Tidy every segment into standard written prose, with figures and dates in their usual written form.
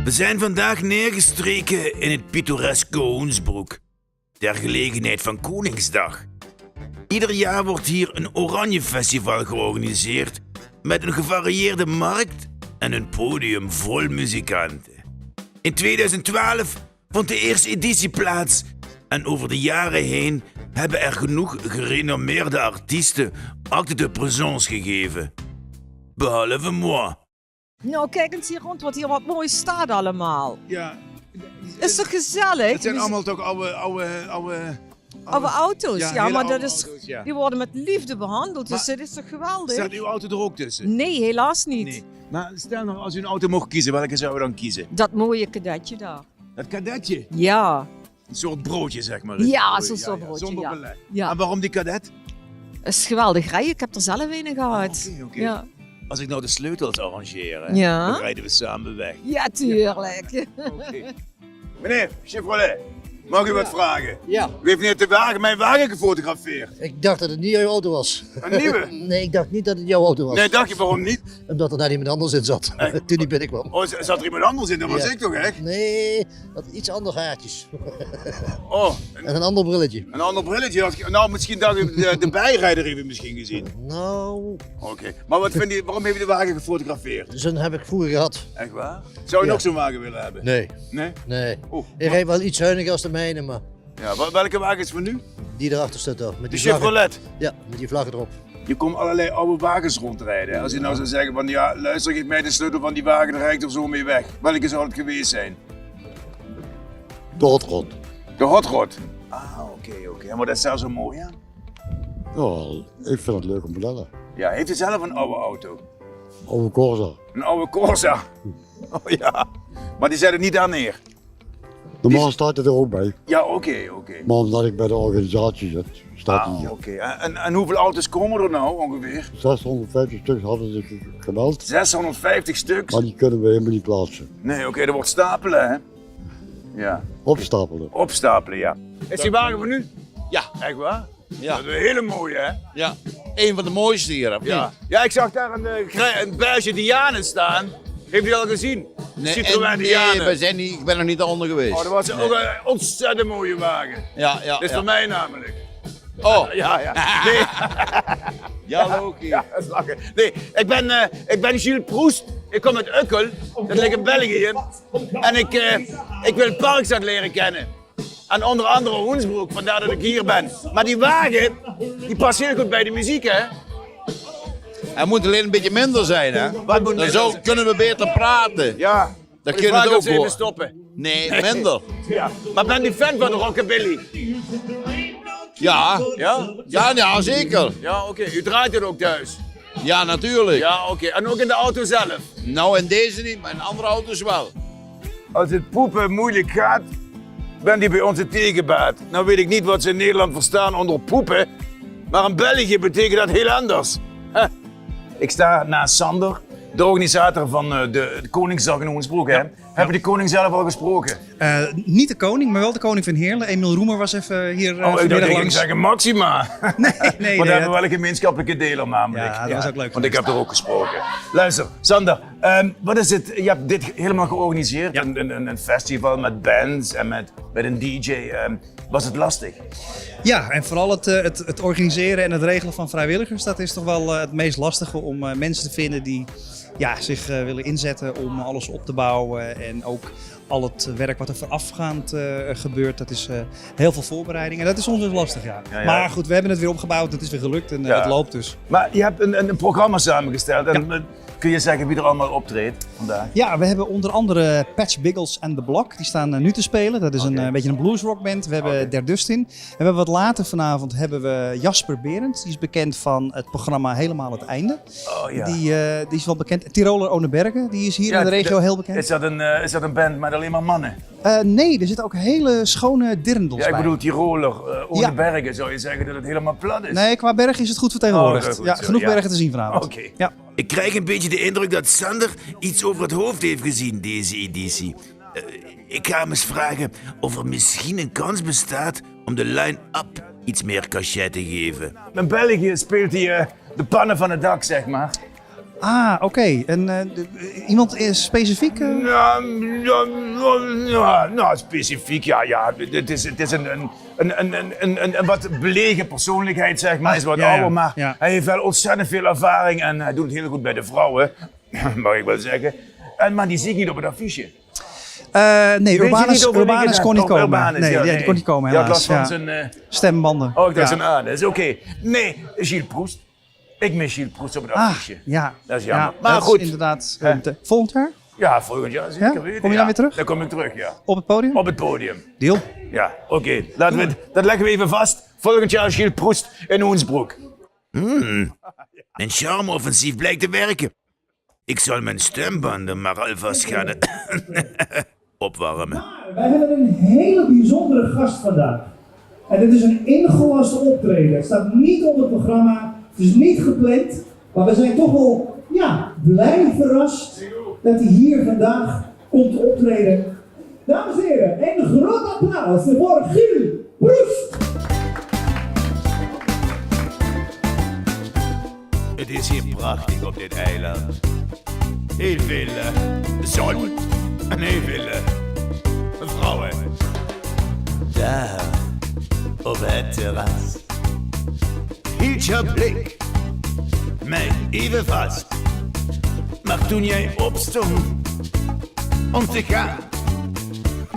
We zijn vandaag neergestreken in het pittoreske Hoensbroek, ter gelegenheid van Koningsdag. Ieder jaar wordt hier een Oranje Festival georganiseerd met een gevarieerde markt en een podium vol muzikanten. In 2012 vond de eerste editie plaats en over de jaren heen hebben er genoeg gerenommeerde artiesten acte de présence gegeven. Behalve moi. Nou, kijk eens hier rond, wat hier wat mooi staat allemaal. Ja. Is toch gezellig? Het zijn allemaal toch oude auto's, ja, hele maar oude dat is, auto's, ja. die worden met liefde behandeld, dus Maar- dit is toch geweldig? Staat uw auto er ook tussen? Nee, helaas niet. Nee. Maar stel nou, als u een auto mocht kiezen, welke zou u dan kiezen? Dat mooie kadetje daar. Dat kadetje. Ja, Een soort broodje, zeg maar. Ja, zo'n soort broodje, Zonder ja. beleg. ja. En waarom die kadet? Is geweldig rijden, ik heb er zelf een gehad. Oké. Ja. Als ik nou de sleutels arrangeer, hè, Ja. dan rijden we samen weg. Ja, tuurlijk. Oké. Meneer Chevrolet, mag u wat vragen? Ja, U heeft net mijn wagen gefotografeerd. ik dacht dat het niet jouw auto was. Een nieuwe? Nee, ik dacht niet dat het jouw auto was. Nee, dacht je waarom niet? Omdat er daar iemand anders in zat. Toen die binnenkwam. Oh, zat er iemand anders in? Dat was Ja. ik toch echt? Nee, dat iets andere haartjes. Oh, En een ander brilletje. een ander brilletje. Nou, misschien dacht ik, de bijrijder heeft u misschien gezien. Nou, Oké. Maar wat vindt u, waarom heeft u de wagen gefotografeerd? zo'n heb ik vroeger gehad. Echt waar? Zou u Ja. nog zo'n wagen willen hebben? Nee, Nee? nee. Oh, Ik rijd wel iets zuiniger als de mijne, maar ja, welke wagen is voor nu? die erachter staat toch. Met De die vlaggen. Chevrolet. Ja, met die vlaggen erop. Je komt allerlei oude wagens rondrijden. Als u nou zou zeggen van ja, luister, geef mij de sleutel van die wagen, dan rijd ik er zo mee weg. Welke zou het geweest zijn? De Hotrod. De Hot Rod. Ah, oké. Maar dat is zelfs zo mooi, ja? Ja, ik vind het leuke modellen. Ja, heeft u zelf een oude auto? Oude Corsa. Een oude Corsa? Oh ja. Maar die zet het niet daar neer? Normaal staat het er ook bij. Ja, oké. Maar omdat ik bij de organisatie zit, staat hij Ah, hier. oké. En hoeveel auto's komen er nou ongeveer? 650 stuks hadden ze gemeld, 650 stuks? maar die kunnen we helemaal niet plaatsen. Nee, oké, dat wordt stapelen, hè? Ja, Opstapelen. opstapelen, ja. Is die wagen van u? Ja, Echt waar? Ja. Dat is een hele mooie, hè? ja. Een van de mooiste hier, of Ja. niet? Ja, ik zag daar een beige Diane staan. Heeft u dat al gezien? Citroën Diane. Ik ben er niet onder geweest. Oh, dat was ook een ontzettend mooie wagen. Ja, ja. Dat is ja. voor mij namelijk. Oh, Ja. Nee, ja, Loki. ja, dat is lachen. Nee, ik ben Gilles Proest. Ik kom uit Ukkel, dat ligt in België. En ik wil Parkstad leren kennen. En onder andere Hoensbroek, vandaar dat ik hier ben. Maar die wagen, die past heel goed bij de muziek, hè? Hij moet alleen een beetje minder zijn, hè? Wat moet Dan minder zo zijn? kunnen we beter praten. Ja. Dat Die kun je vraag het of ook ze even horen. stoppen. Nee, minder. Ja. Maar ben u fan van de rockabilly? Ja, Ja? ja, zeker. Ja, oké. U draait het ook thuis? Ja, natuurlijk. Ja, oké. En ook in de auto zelf? Nou, in deze niet, maar in andere auto's wel. Als het poepen moeilijk gaat, bent u bij ons een tegenbaat. Nou weet ik niet wat ze in Nederland verstaan onder poepen, maar in België betekent dat heel anders. Huh. Ik sta naast Sander, de organisator van de Koningsdag in Hoensbroek. Hè? Heb je de koning zelf al gesproken? Niet de koning, maar wel de koning van Heerlen. Emiel Roemer was even hier Oh, ik dacht vanmiddag ik ging langs. zeggen Maxima. Nee, Maar nee. daar hebben we wel een gemeenschappelijke deler namelijk. Ja, dat was ook leuk Want ik heb er ook gesproken. Luister, Sander, wat is het? Je hebt dit helemaal georganiseerd. Ja. Een festival met bands en met een DJ. Was het lastig? Ja, en vooral het organiseren en het regelen van vrijwilligers. Dat is toch wel het meest lastige om mensen te vinden die zich willen inzetten om alles op te bouwen. En ook al het werk wat er voorafgaand gebeurt, dat is heel veel voorbereiding. En dat is soms dus lastig, ja. Ja, ja. Maar goed, we hebben het weer opgebouwd. Het is weer gelukt en Ja. het loopt dus. Maar je hebt een programma samengesteld. En kun je zeggen wie er allemaal optreedt vandaag? Ja, we hebben onder andere Patch Biggles and The Block. Die staan nu te spelen. Dat is een beetje een bluesrockband. We hebben Der Dustin. En we hebben wat later vanavond hebben we Jasper Berends. Die is bekend van het programma Helemaal het Einde. Oh ja. Die is wel bekend. Tiroler Onebergen, die is hier Ja, in de regio heel bekend. Is dat een band met alleen maar mannen? Nee, er zitten ook hele schone dirndels Ja, ik bij. bedoel Tiroler, ohne Ja. bergen. Zou je zeggen dat het helemaal plat is? Nee, qua berg is het goed vertegenwoordigd. Oh, goed ja, zo, genoeg ja. bergen te zien vanavond. Oké. Ja. Ik krijg een beetje de indruk dat Sander iets over het hoofd heeft gezien deze editie. Ik ga hem eens vragen of er misschien een kans bestaat om de line-up iets meer cachet te geven. In België speelt hij de pannen van het dak, zeg maar. Ah, oké. En iemand is specifiek? Nou, specifiek, ja. Het is een wat belegen persoonlijkheid, zeg maar. Hij is wat ja, ja. ouder, maar Ja. hij heeft wel ontzettend veel ervaring en hij doet het heel goed bij de vrouwen, mag ik wel zeggen. Maar die zie ik niet op het affiche. Nee, Urbanus kon niet komen. Urbanus, Nee, ja, die kon niet komen Die had helaas. last van Ja. zijn... Stembanden. Oh, ik dacht Ja. zijn anus. Oké. Nee, Gilles Proust. Ik mis Gilles Proust op het Ah, affiche. ja. Dat is jammer. Ja, Maar dat goed. Is inderdaad. Hè? Volgend jaar? Ja, volgend jaar zeker Ja? weten. Kom je dan weer terug? Dan kom ik terug, ja. Op het podium? Op het podium. Deal. Ja, oké. Dat leggen we even vast. Volgend jaar Gilles Proust in Hoensbroek. Een charme-offensief blijkt te werken. Ik zal mijn stembanden maar alvast gaan opwarmen. Wij hebben een hele bijzondere gast vandaag. En dit is een ingelaste optreden. Het staat niet op het programma, het is niet gepland. Maar we zijn toch wel blij verrast dat hij hier vandaag komt optreden. Dames en heren, een groot applaus voor Gilles Proust! Het is hier prachtig op dit eiland. Heel veel zon en heel veel vrouwen. Daar, op het terras, hield je blik mij even vast. Maar toen jij opstond om te gaan,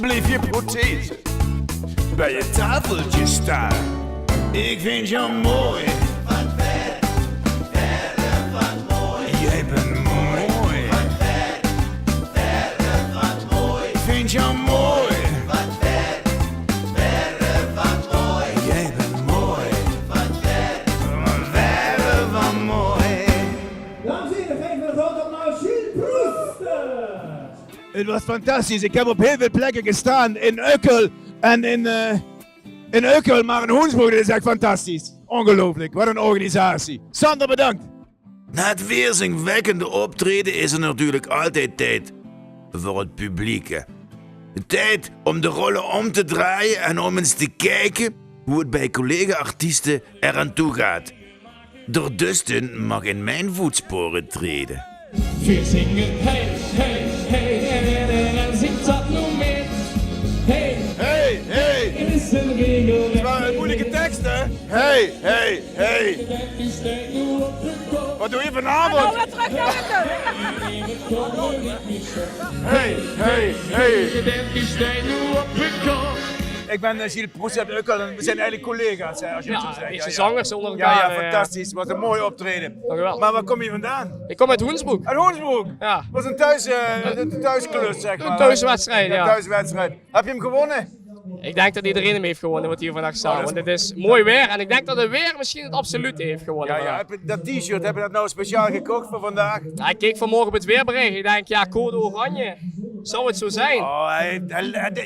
bleef je prothese bij je tafeltje staan. Ik vind jou mooi. Jij bent mooi. Ik vind jou mooi. Jij bent mooi. Verre van mooi. Dames en heren, geef een groot applaus Gilles Proust! Het was fantastisch. Ik heb op heel veel plekken gestaan. In Ukkel en in Ukkel, maar in Hoensbroek is echt fantastisch. Ongelooflijk. Wat een organisatie. Sander, bedankt. Na het weerzinwekkende optreden is er natuurlijk altijd tijd voor het publiek. Hè. Tijd om de rollen om te draaien en om eens te kijken hoe het bij collega-artiesten eraan toe gaat. Door Dustin mag in mijn voetsporen treden. Wir zingen hey, hey, hey, en zingt dat nog mee. Hey, Hey, hey. het is een regel. Het waren moeilijke teksten. Hey, hey, hey. U steekt nu op de kop. Wat doe je vanavond? Nou, weer terug naar Ukkel. Hey, hey, hey. U steekt nu op de kop. Ik ben Gilles Proust uit Ukkel en we zijn eigenlijk collega's, hè, als je het zo Ja, zegt. een beetje zangers onder Ja, elkaar. ja, fantastisch. Wat een mooi optreden. Dankjewel. Maar waar kom je vandaan? Ik kom uit Hoensbroek. Uit Hoensbroek? Ja. Was een thuisklus, zeg maar. Een thuiswedstrijd, ja. Een thuiswedstrijd. Heb je hem gewonnen? Ik denk dat iedereen hem heeft gewonnen wat hier vandaag staat. Want het is mooi weer en ik denk dat het weer misschien het absolute heeft gewonnen. Ja, ja. vandaag. Heb je dat t-shirt, heb je dat nou speciaal gekocht voor vandaag? Ja, ik keek vanmorgen op het weerbericht. Ik denk, ja, code oranje. Zou het zo zijn? Oh,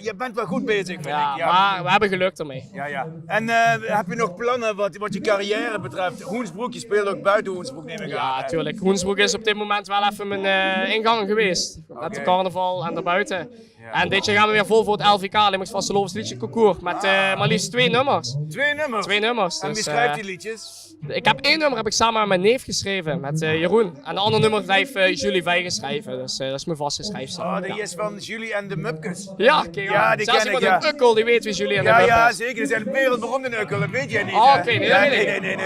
je bent wel goed bezig, vind Ja, ik. maar we hebben geluk ermee. Ja, ja. En heb je nog plannen wat je carrière betreft? Hoensbroek, je speelt ook buiten Hoensbroek, neem ik aan. Ja, natuurlijk. Hoensbroek is op dit moment wel even mijn ingang geweest. Met de carnaval en daarbuiten. En dit jaar gaan we weer vol voor het LVK, Limburgs Vastelovens Liedje Concours. Met maar liefst 2 nummers. 2 nummers? 2 nummers. En wie Dus, schrijft die liedjes? ik heb 1 nummer heb ik samen met mijn neef geschreven, met Jeroen. En de andere nummer heeft Julie Wij geschreven. Dus dat is mijn vaste schrijfster. Oh, die is van Julie en de Mupkes. Ja, kijk, Ja, die zelfs ken iemand ik, ja. in Ukkel, die weet wie Julie en de Ja, Muppets. ja, zeker. Die zijn wereldberoemd in Ukkel, dat weet jij niet. Oh, hè? oké, nee, Ja, dat weet ik nee.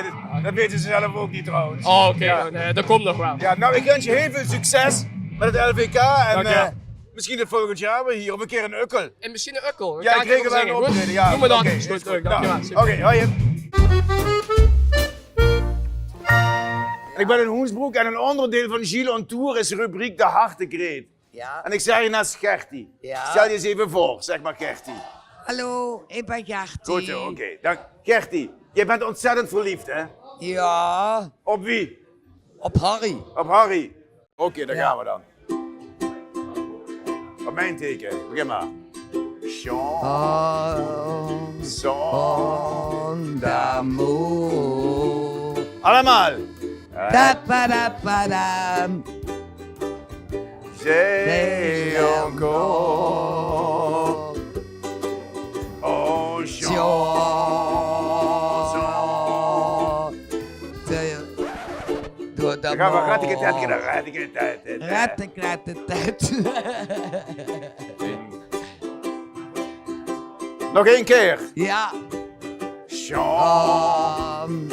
Dat weten ze zelf ook niet trouwens. Oh, oké, Ja. dat komt nog wel. Ja, nou, ik wens je heel veel succes met het LVK en Dank je. misschien het volgend jaar weer hier of een keer in Ukkel. En misschien een Ukkel. Ja, ik regel wel een optreden. Ja, Doe me dat. oké, Is goed, leuk. Nou, Dankjewel. Oké, hoi. Ik ben in Hoensbroek en een onderdeel van Gilles on Tour is rubriek De Hartekreet. Ja. En ik zeg je naast Gertie. Ja. Stel je eens even voor, zeg maar Gertie. Hallo, ik ben Gertie. Goed zo, oké. Dank. Gertie, jij bent ontzettend verliefd, hè? Ja, Op wie? op Harry. Op Harry. Oké, daar gaan we dan. Op mijn teken, begin maar. Chanson d'amour. Allemaal. Da ba da ba da. J'ai encore. Oh, chanson. door de Dan gaan we mond. ratteketet. Ratteketet. Nog één keer. Ja. Jean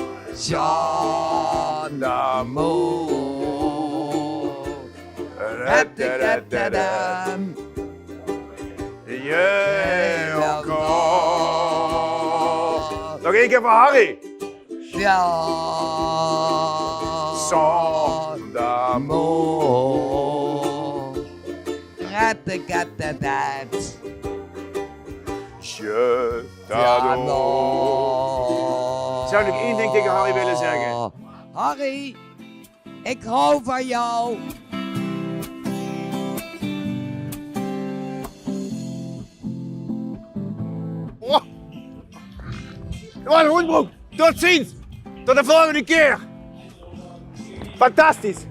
Jean de Mol. Ratteketetem. Je nog één keer voor Harry. Jean de Mol. Ratteketetet. Je Zou ik één ding tegen Harry willen zeggen? Harry, ik hou van jou. Wat een Hoenbroek. Tot ziens. Tot de volgende keer. Fantastisch.